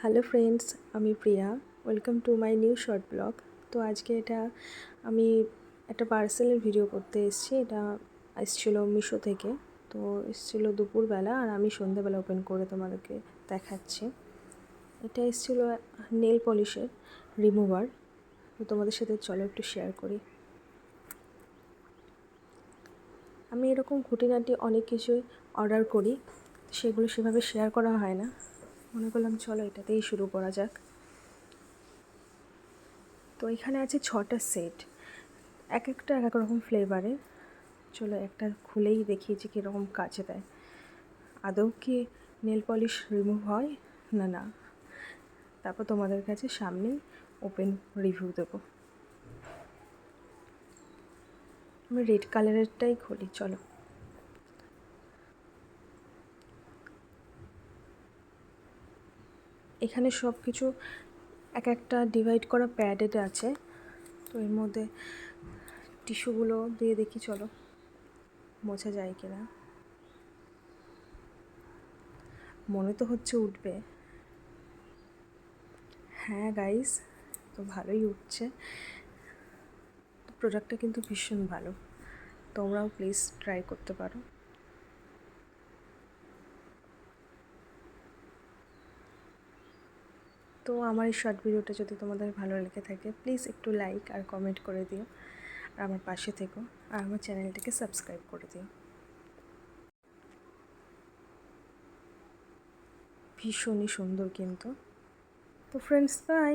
Hello friends, আমি Priya. Welcome to my new short blog. তো আজকে আমি একটা পার্সেলের ভিডিও করতে এসেছি। এটা এসেছিলো মিশো থেকে। তো এসেছিলো দুপুরবেলা, আর আমি সন্ধ্যাবেলা ওপেন করে তোমাদেরকে দেখাচ্ছি। এটা এসেছিলো নেল পলিশের রিমুভার। তো তোমাদের সাথে চলো একটু শেয়ার করি। আমি এরকম খুঁটিনাটি অনেক কিছুই অর্ডার করি, সেগুলো সেভাবে শেয়ার করা হয় না। মনে করলাম চলো এটাতেই শুরু করা যাক। তো এখানে আছে 6টা সেট, এক একটা এক এক রকম ফ্লেভারের। চলো একটা খুলেই দেখিয়েছি কীরকম কাজে দেয়। আদৌ কি নেল পলিশ রিমুভ হয় না, তারপর তোমাদের কাছে সামনেই ওপেন রিভিউ দেবো। আমি রেড কালারেরটাই খুলি, চলো। এখানে সব কিছু এক একটা ডিভাইড করা প্যাডেড আছে। তো এর মধ্যে টিস্যুগুলো দিয়ে দেখি, চলো মোছা যায় কিনা। মনে তো হচ্ছে উঠবে। হ্যাঁ গাইস, তো ভালোই উঠছে। প্রোডাক্টটা কিন্তু ভীষণ ভালো, তোমরাও প্লিজ ট্রাই করতে পারো। তো আমার এই শর্ট ভিডিওটা যদি তোমাদের ভালো লেগে থাকে, প্লিজ একটু লাইক আর কমেন্ট করে দিও, আর আমার পাশে থেকো, আর আমার চ্যানেলটাকে সাবস্ক্রাইব করে দিও। ভীষণই সুন্দর কিন্তু। তো ফ্রেন্ডস, বাই।